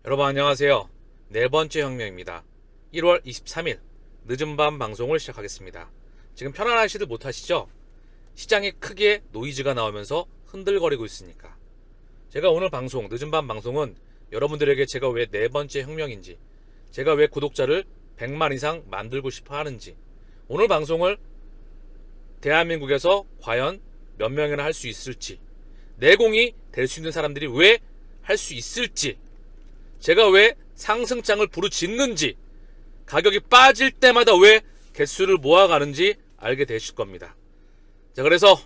여러분 안녕하세요. 네 번째 혁명입니다. 1월 23일 늦은 밤 방송을 시작하겠습니다. 지금 편안하시들 못하시죠? 시장에 크게 노이즈가 나오면서 흔들거리고 있으니까. 제가 오늘 방송, 늦은 밤 방송은 여러분들에게 제가 왜 네 번째 혁명인지, 제가 왜 구독자를 100만 이상 만들고 싶어 하는지, 오늘 방송을 대한민국에서 과연 몇 명이나 할 수 있을지, 내공이 될 수 있는 사람들이 왜 할 수 있을지, 제가 왜 상승장을 부르짖는지, 가격이 빠질 때마다 왜 개수를 모아가는지 알게 되실 겁니다. 자, 그래서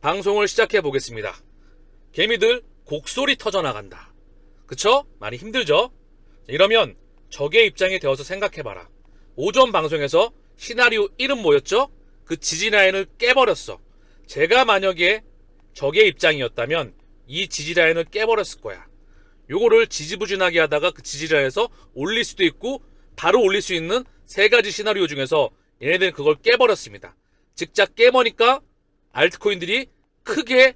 방송을 시작해 보겠습니다. 개미들 곡소리 터져나간다. 그쵸? 많이 힘들죠? 이러면 적의 입장이 되어서 생각해봐라. 오전 방송에서 시나리오 1은 뭐였죠? 그 지지라인을 깨버렸어. 제가 만약에 적의 입장이었다면 이 지지라인을 깨버렸을 거야. 요거를 지지부진하게 하다가 그 지지라인에서 올릴 수도 있고 바로 올릴 수 있는 세 가지 시나리오 중에서 얘네들은 그걸 깨버렸습니다. 즉각 깨버니까 알트코인들이 크게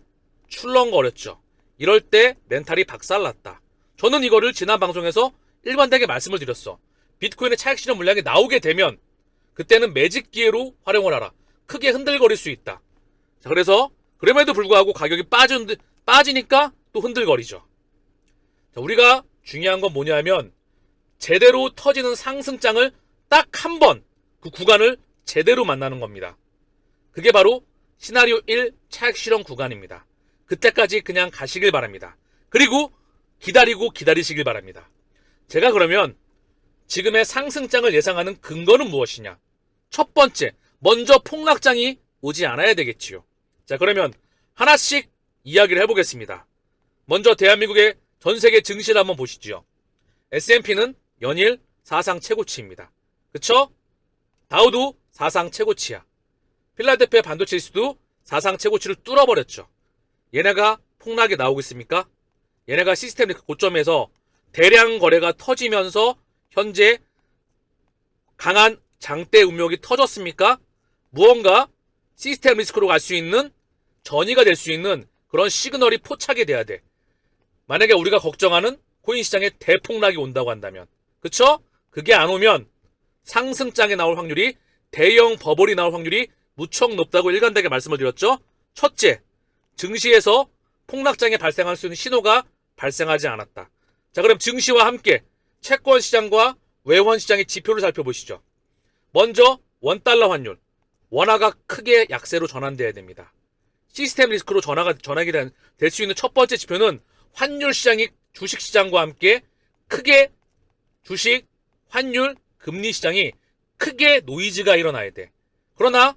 출렁거렸죠. 이럴 때 멘탈이 박살났다. 저는 이거를 지난 방송에서 일관되게 말씀을 드렸어. 비트코인의 차익 실현 물량이 나오게 되면 그때는 매직 기회로 활용을 하라. 크게 흔들거릴 수 있다. 자, 그래서 그럼에도 불구하고 가격이 빠지니까 또 흔들거리죠. 자, 우리가 중요한 건 뭐냐면 제대로 터지는 상승장을 딱 한 번 그 구간을 제대로 만나는 겁니다. 그게 바로 시나리오 1 차익 실현 구간입니다. 그때까지 그냥 가시길 바랍니다. 그리고 기다리고 기다리시길 바랍니다. 제가 그러면 지금의 상승장을 예상하는 근거는 무엇이냐? 첫 번째, 먼저 폭락장이 오지 않아야 되겠지요. 자, 그러면 하나씩 이야기를 해보겠습니다. 먼저 대한민국의 전세계 증시를 한번 보시죠. S&P는 연일 사상 최고치입니다. 그쵸? 다우도 사상 최고치야. 필라델피아 반도체 지수도 사상 최고치를 뚫어버렸죠. 얘네가 폭락이 나오고 있습니까? 얘네가 시스템 리스크 고점에서 대량 거래가 터지면서 현재 강한 장대 음욕이 터졌습니까? 무언가 시스템 리스크로 갈 수 있는 전이가 될 수 있는 그런 시그널이 포착이 돼야 돼. 만약에 우리가 걱정하는 코인 시장에 대폭락이 온다고 한다면, 그쵸? 그게 안 오면 상승장에 나올 확률이, 대형 버블이 나올 확률이 무척 높다고 일관되게 말씀을 드렸죠. 첫째, 증시에서 폭락장에 발생할 수 있는 신호가 발생하지 않았다. 자, 그럼 증시와 함께 채권 시장과 외환 시장의 지표를 살펴보시죠. 먼저 원달러 환율, 원화가 크게 약세로 전환돼야 됩니다. 시스템 리스크로 전환이 될 수 있는 첫 번째 지표는 환율 시장이 주식 시장과 함께 크게 주식, 환율, 금리 시장이 크게 노이즈가 일어나야 돼. 그러나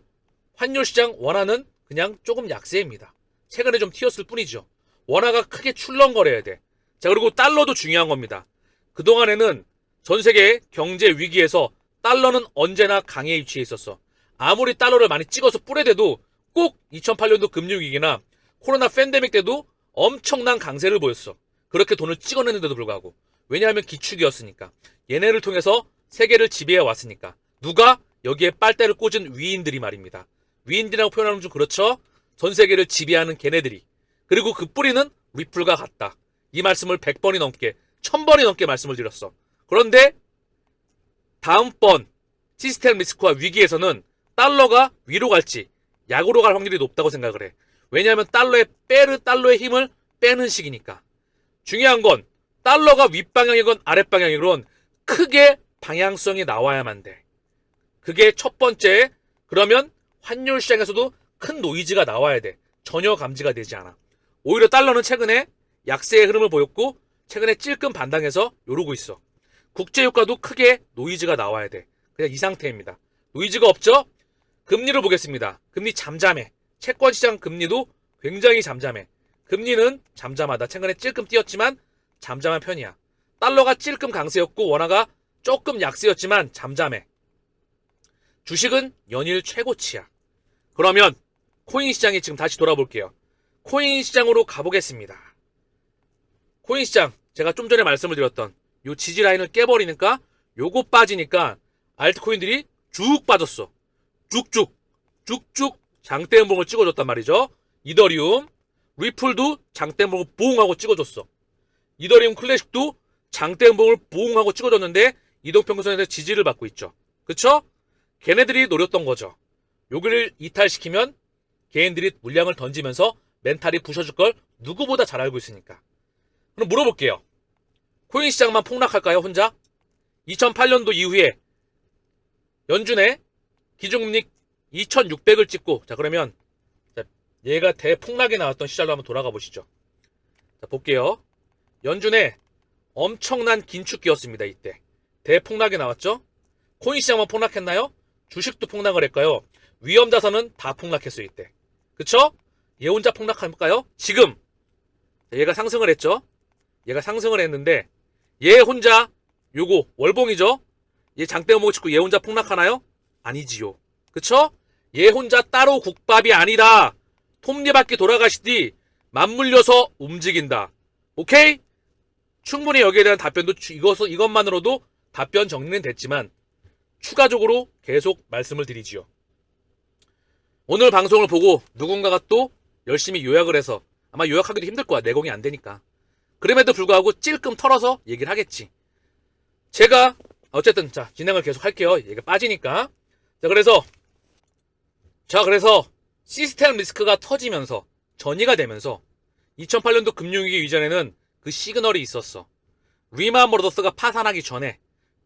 환율 시장 원화는 그냥 조금 약세입니다. 최근에 좀 튀었을 뿐이죠. 원화가 크게 출렁거려야 돼. 자, 그리고 달러도 중요한 겁니다. 그동안에는 전 세계 경제 위기에서 달러는 언제나 강에 위치해 있었어. 아무리 달러를 많이 찍어서 뿌려대도 꼭 2008년도 금융위기나 코로나 팬데믹 때도 엄청난 강세를 보였어. 그렇게 돈을 찍어냈는데도 불구하고. 왜냐하면 기축이었으니까. 얘네를 통해서 세계를 지배해 왔으니까. 누가? 여기에 빨대를 꽂은 위인들이 말입니다. 위인들이라고 표현하면 좀 그렇죠? 전 세계를 지배하는 걔네들이. 그리고 그 뿌리는 리플과 같다. 이 말씀을 100번이 넘게, 1000번이 넘게 말씀을 드렸어. 그런데 다음번 시스템 리스크와 위기에서는 달러가 위로 갈지 약으로 갈 확률이 높다고 생각을 해. 왜냐하면 달러의 힘을 빼는 시기니까. 중요한 건 달러가 윗방향이건 아랫방향이건 크게 방향성이 나와야만 돼. 그게 첫 번째. 그러면 환율 시장에서도 큰 노이즈가 나와야 돼. 전혀 감지가 되지 않아. 오히려 달러는 최근에 약세의 흐름을 보였고 최근에 찔끔 반등해서 요러고 있어. 국제유가도 크게 노이즈가 나와야 돼. 그냥 이 상태입니다. 노이즈가 없죠? 금리를 보겠습니다. 금리 잠잠해. 채권시장 금리도 굉장히 잠잠해. 금리는 잠잠하다. 최근에 찔끔 뛰었지만 잠잠한 편이야. 달러가 찔끔 강세였고 원화가 조금 약세였지만 잠잠해. 주식은 연일 최고치야. 그러면 코인 시장에 지금 다시 돌아볼게요. 코인 시장으로 가보겠습니다. 코인 시장, 제가 좀 전에 말씀을 드렸던 요 지지 라인을 깨버리니까 요거 빠지니까 알트코인들이 쭉 빠졌어. 쭉쭉 장대음봉을 찍어줬단 말이죠. 이더리움, 리플도 장대음봉을 봉 하고 찍어줬어. 이더리움 클래식도 장대음봉을 보웅 하고 찍어줬는데 이동평균선에서 지지를 받고 있죠. 그쵸? 걔네들이 노렸던 거죠. 여기를 이탈시키면 개인들이 물량을 던지면서 멘탈이 부셔질 걸 누구보다 잘 알고 있으니까. 그럼 물어볼게요. 코인 시장만 폭락할까요, 혼자? 2008년도 이후에 연준에 기준금리 2600을 찍고, 자, 그러면 얘가 대폭락이 나왔던 시절로 한번 돌아가 보시죠. 자, 볼게요. 연준에 엄청난 긴축기였습니다. 이때 대폭락이 나왔죠. 코인 시장만 폭락했나요? 주식도 폭락을 했까요? 위험자산은 다 폭락했어요. 이때. 그쵸? 얘 혼자 폭락할까요? 지금 얘가 상승을 했죠. 얘가 상승을 했는데 얘 혼자 요거 월봉이죠. 얘 장대음봉 찍고 얘 혼자 폭락하나요? 아니지요. 그쵸? 얘 혼자 따로 국밥이 아니다. 톱니바퀴 돌아가시디 맞물려서 움직인다. 오케이? 충분히 여기에 대한 답변도 이것만으로도 답변 정리는 됐지만 추가적으로 계속 말씀을 드리지요. 오늘 방송을 보고 누군가가 또 열심히 요약을 해서, 아마 요약하기도 힘들 거야. 내공이 안 되니까. 그럼에도 불구하고 찔끔 털어서 얘기를 하겠지. 제가 어쨌든 자 진행을 계속 할게요. 얘가 빠지니까. 자 그래서 시스템 리스크가 터지면서 전이가 되면서 2008년도 금융위기 이전에는 그 시그널이 있었어. 리만 브라더스가 파산하기 전에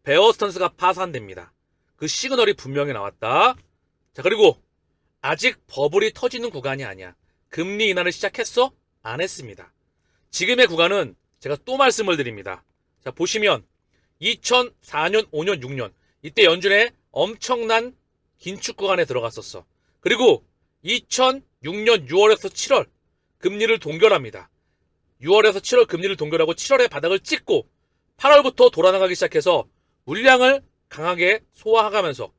베어 스턴스가 파산됩니다. 그 시그널이 분명히 나왔다. 자, 그리고 아직 버블이 터지는 구간이 아니야. 금리 인하를 시작했어? 안 했습니다. 지금의 구간은 제가 또 말씀을 드립니다. 자, 보시면 2004년, 5년, 6년 이때 연준에 엄청난 긴축 구간에 들어갔었어. 그리고 2006년 6월에서 7월 금리를 동결합니다. 6월에서 7월 금리를 동결하고 7월에 바닥을 찍고 8월부터 돌아나가기 시작해서 물량을 강하게 소화해가면서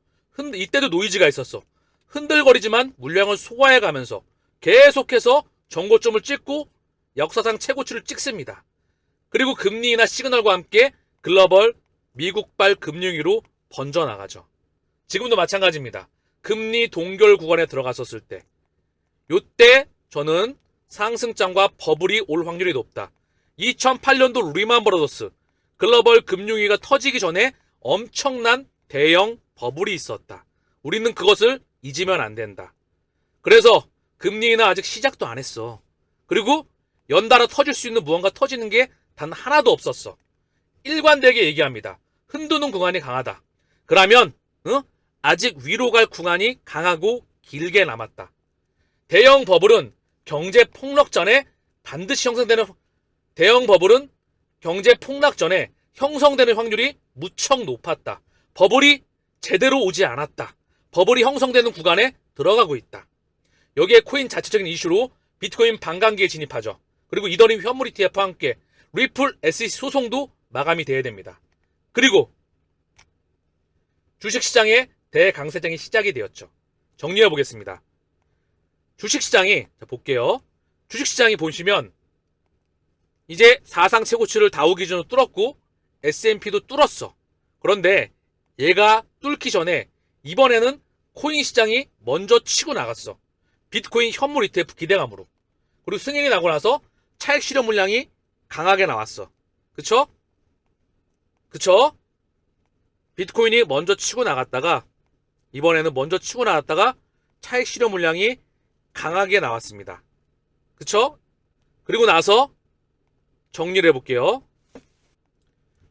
이때도 노이즈가 있었어. 흔들거리지만 물량을 소화해가면서 계속해서 정고점을 찍고 역사상 최고치를 찍습니다. 그리고 금리 인하 시그널과 함께 글로벌 미국발 금융위로 번져나가죠. 지금도 마찬가지입니다. 금리 동결 구간에 들어갔었을 때 요때 저는 상승장과 버블이 올 확률이 높다. 2008년도 리만 브라더스 글로벌 금융위기가 터지기 전에 엄청난 대형 버블이 있었다. 우리는 그것을 잊으면 안 된다. 그래서 금리 인하 아직 시작도 안 했어. 그리고 연달아 터질 수 있는 무언가 터지는 게 단 하나도 없었어. 일관되게 얘기합니다. 흔드는 구간이 강하다. 그러면 아직 위로 갈 구간이 강하고 길게 남았다. 대형 버블은 경제 폭락 전에 반드시 형성되는 대형 버블은 경제 폭락 전에 형성되는 확률이 무척 높았다. 버블이 제대로 오지 않았다. 버블이 형성되는 구간에 들어가고 있다. 여기에 코인 자체적인 이슈로 비트코인 반감기에 진입하죠. 그리고 이더리움 현물 ETF와 함께 리플 SEC 소송도 마감이 돼야 됩니다. 그리고 주식시장의 대강세장이 시작이 되었죠. 정리해 보겠습니다. 주식시장이 볼게요. 주식시장이 보시면 이제 사상 최고치를 다우 기준으로 뚫었고 S&P도 뚫었어. 그런데 얘가 뚫기 전에 이번에는 코인 시장이 먼저 치고 나갔어. 비트코인 현물 ETF 기대감으로. 그리고 승인이 나고 나서 차익 실현 물량이 강하게 나왔어. 그쵸? 비트코인이 먼저 치고 나갔다가 이번에는 먼저 치고 나갔다가 차익 실현 물량이 강하게 나왔습니다. 그쵸? 그리고 나서 정리를 해볼게요.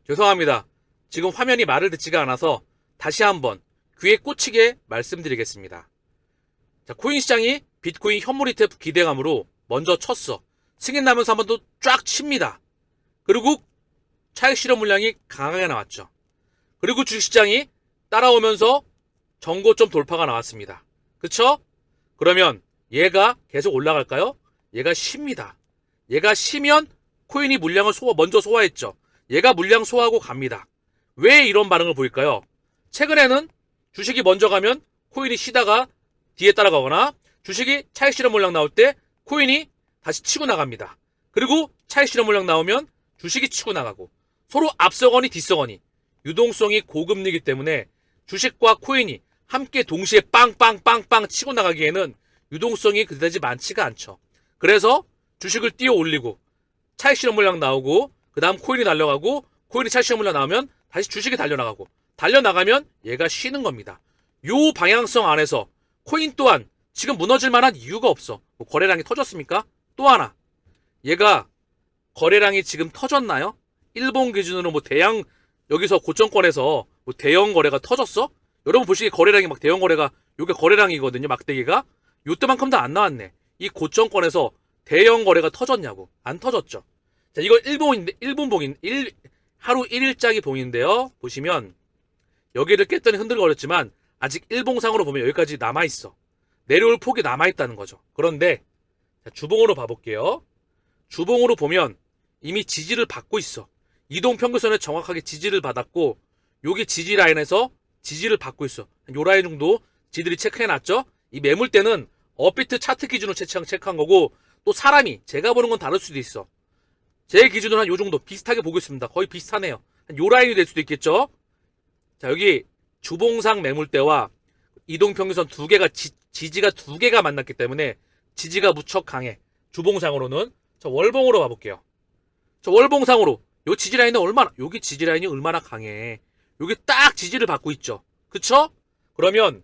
죄송합니다. 지금 화면이 말을 듣지가 않아서 다시 한번 귀에 꽂히게 말씀드리겠습니다. 자, 코인 시장이 비트코인 현물 ETF 기대감으로 먼저 쳤어. 승인 나면서 한번 또 쫙 칩니다. 그리고 차익 실현 물량이 강하게 나왔죠. 그리고 주식시장이 따라오면서 정고점 돌파가 나왔습니다. 그쵸? 그러면 얘가 계속 올라갈까요? 얘가 쉽니다. 얘가 쉬면 코인이 물량을 먼저 소화했죠. 얘가 물량 소화하고 갑니다. 왜 이런 반응을 보일까요? 최근에는 주식이 먼저 가면 코인이 쉬다가 뒤에 따라가거나 주식이 차익 실현 물량 나올 때 코인이 다시 치고 나갑니다. 그리고 차익 실현 물량 나오면 주식이 치고 나가고 서로 앞서거니 뒤서거니 유동성이 고금리이기 때문에 주식과 코인이 함께 동시에 빵빵빵빵 치고 나가기에는 유동성이 그다지 많지가 않죠. 그래서 주식을 띄워 올리고 차익 실현 물량 나오고 그 다음 코인이 날려가고 코인이 찰시가 물려 나오면 다시 주식이 달려나가고, 달려나가면 얘가 쉬는 겁니다. 요 방향성 안에서 코인 또한 지금 무너질 만한 이유가 없어. 뭐 거래량이 터졌습니까? 또 하나, 얘가 거래량이 지금 터졌나요? 일본 기준으로 뭐 대양, 여기서 고점권에서 뭐 대형 거래가 터졌어? 여러분 보시기에 거래량이 막 대형 거래가, 요게 거래량이거든요. 막대기가 요때만큼도 안 나왔네. 이 고점권에서 대형 거래가 터졌냐고. 안 터졌죠. 자, 이거 일본봉인 하루 1일짜기 봉인데요. 보시면 여기를 깼더니 흔들거렸지만 아직 일봉상으로 보면 여기까지 남아있어. 내려올 폭이 남아있다는 거죠. 그런데 자, 주봉으로 봐볼게요. 주봉으로 보면 이미 지지를 받고 있어. 이동평균선에 정확하게 지지를 받았고, 여기 지지 라인에서 지지를 받고 있어. 요 라인 정도 지들이 체크해놨죠. 이 매물대는 업비트 차트 기준으로 체크한 거고, 또 사람이 제가 보는 건 다를 수도 있어. 제 기준으로 한 요 정도 비슷하게 보고 있습니다. 거의 비슷하네요. 요 라인이 될 수도 있겠죠. 자, 여기 주봉상 매물대와 이동평균선 두 개가 지지가 두 개가 만났기 때문에 지지가 무척 강해. 주봉상으로는. 자, 월봉으로 가볼게요. 자, 월봉상으로 요 지지 라인은 여기 지지 라인이 얼마나 강해. 여기 딱 지지를 받고 있죠. 그쵸? 그러면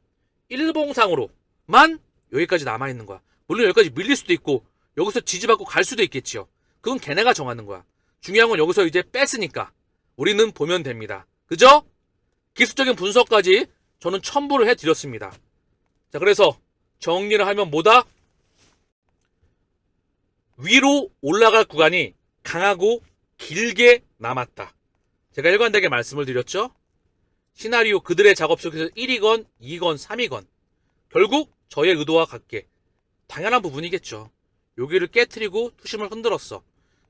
일봉상으로만 여기까지 남아있는 거야. 물론 여기까지 밀릴 수도 있고 여기서 지지받고 갈 수도 있겠지요. 그건 걔네가 정하는 거야. 중요한 건 여기서 이제 뺐으니까 우리는 보면 됩니다. 그죠? 기술적인 분석까지 저는 첨부를 해드렸습니다. 자, 그래서 정리를 하면 뭐다? 위로 올라갈 구간이 강하고 길게 남았다. 제가 일관되게 말씀을 드렸죠. 시나리오 그들의 작업 속에서 1이건 2건 3이건 결국 저의 의도와 같게 당연한 부분이겠죠. 여기를 깨트리고 투심을 흔들었어.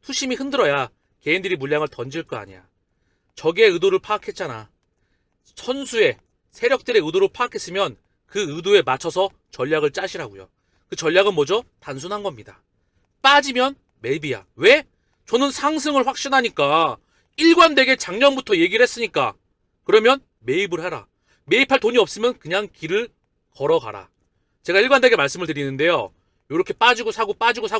투심이 흔들어야 개인들이 물량을 던질 거 아니야. 적의 의도를 파악했잖아. 선수의 세력들의 의도를 파악했으면 그 의도에 맞춰서 전략을 짜시라고요. 그 전략은 뭐죠? 단순한 겁니다. 빠지면 매입이야. 왜? 저는 상승을 확신하니까, 일관되게 작년부터 얘기를 했으니까. 그러면 매입을 해라. 매입할 돈이 없으면 그냥 길을 걸어가라. 제가 일관되게 말씀을 드리는데요. 요렇게 빠지고 사고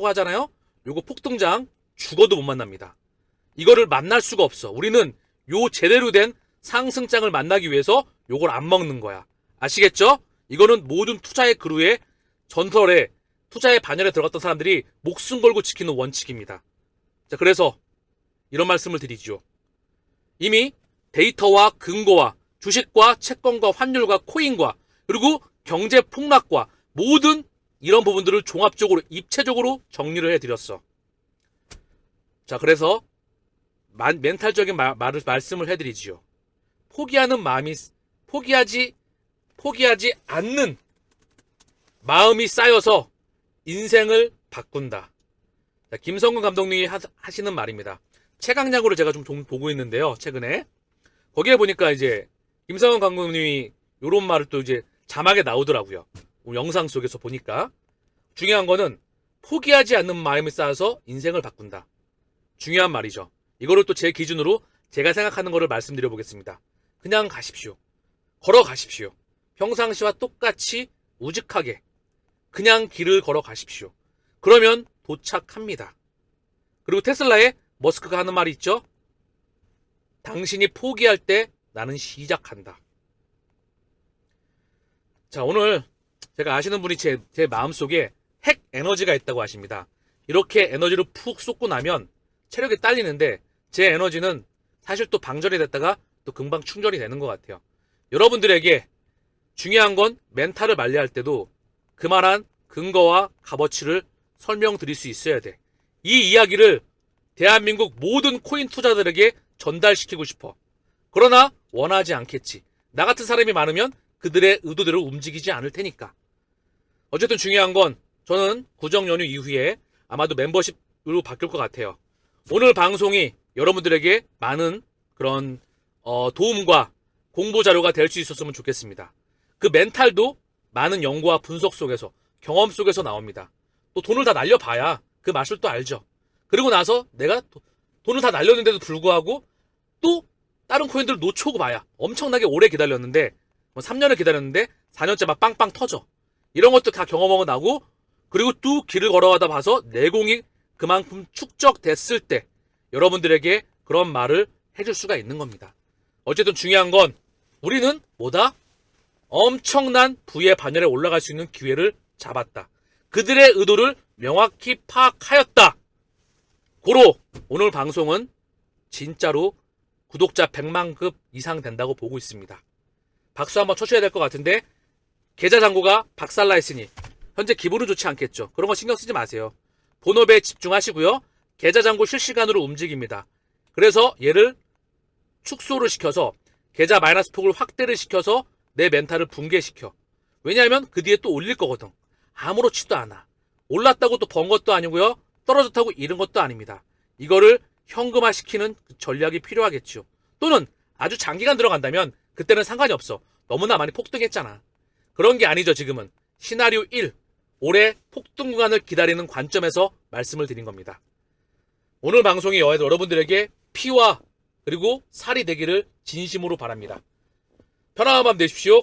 하잖아요. 요거 폭등장 죽어도 못 만납니다. 이거를 만날 수가 없어. 우리는 요 제대로 된 상승장을 만나기 위해서 요걸 안 먹는 거야. 아시겠죠? 이거는 모든 투자의 그루에, 전설에, 투자의 반열에 들어갔던 사람들이 목숨 걸고 지키는 원칙입니다. 자, 그래서 이런 말씀을 드리죠. 이미 데이터와 근거와 주식과 채권과 환율과 코인과 그리고 경제 폭락과 모든 이런 부분들을 종합적으로 입체적으로 정리를 해드렸어. 자, 그래서 멘탈적인 말씀을 해드리지요. 포기하는 마음이, 포기하지 않는 마음이 쌓여서 인생을 바꾼다. 자, 김성근 감독님이 하시는 말입니다. 최강약으로 제가 좀 보고 있는데요. 최근에 거기에 보니까 이제 김성근 감독님이 요런 말을 또 이제 자막에 나오더라고요. 영상 속에서 보니까 중요한 거는 포기하지 않는 마음이 쌓여서 인생을 바꾼다. 중요한 말이죠. 이거를 또 제 기준으로 제가 생각하는 거를 말씀드려 보겠습니다. 그냥 가십시오. 걸어가십시오. 평상시와 똑같이 우직하게 그냥 길을 걸어 가십시오. 그러면 도착합니다. 그리고 테슬라의 머스크가 하는 말이 있죠. 당신이 포기할 때 나는 시작한다. 자, 오늘 제가 아시는 분이 제 마음속에 핵 에너지가 있다고 하십니다. 이렇게 에너지를 푹 쏟고 나면 체력이 딸리는데 제 에너지는 사실 또 방전이 됐다가 또 금방 충전이 되는 것 같아요. 여러분들에게 중요한 건 멘탈을 관리할 때도 그만한 근거와 값어치를 설명드릴 수 있어야 돼. 이 이야기를 대한민국 모든 코인 투자들에게 전달시키고 싶어. 그러나 원하지 않겠지. 나 같은 사람이 많으면 그들의 의도대로 움직이지 않을 테니까. 어쨌든 중요한 건 저는 구정 연휴 이후에 아마도 멤버십으로 바뀔 것 같아요. 오늘 방송이 여러분들에게 많은 그런 도움과 공부 자료가 될 수 있었으면 좋겠습니다. 그 멘탈도 많은 연구와 분석 속에서, 경험 속에서 나옵니다. 또 돈을 다 날려봐야 그 맛을 또 알죠. 그리고 나서 내가 돈을 다 날렸는데도 불구하고 또 다른 코인들을 놓쳐고 봐야 엄청나게 오래 기다렸는데, 뭐 3년을 기다렸는데 4년째 막 빵빵 터져. 이런 것도 다 경험하고 나고, 그리고 또 길을 걸어가다 봐서 내공이 그만큼 축적됐을 때 여러분들에게 그런 말을 해줄 수가 있는 겁니다. 어쨌든 중요한 건 우리는 뭐다? 엄청난 부의 반열에 올라갈 수 있는 기회를 잡았다. 그들의 의도를 명확히 파악하였다. 고로 오늘 방송은 진짜로 구독자 100만급 이상 된다고 보고 있습니다. 박수 한번 쳐줘야 될 것 같은데 계좌 잔고가 박살나 있으니 현재 기분은 좋지 않겠죠. 그런 거 신경 쓰지 마세요. 본업에 집중하시고요. 계좌 잔고 실시간으로 움직입니다. 그래서 얘를 축소를 시켜서 계좌 마이너스 폭을 확대를 시켜서 내 멘탈을 붕괴시켜. 왜냐하면 그 뒤에 또 올릴 거거든. 아무렇지도 않아. 올랐다고 또 번 것도 아니고요. 떨어졌다고 잃은 것도 아닙니다. 이거를 현금화시키는 전략이 필요하겠죠. 또는 아주 장기간 들어간다면 그때는 상관이 없어. 너무나 많이 폭등했잖아. 그런 게 아니죠. 지금은 시나리오 1, 올해 폭등 구간을 기다리는 관점에서 말씀을 드린 겁니다. 오늘 방송이 여러분들에게 피와 그리고 살이 되기를 진심으로 바랍니다. 편안한 밤 되십시오.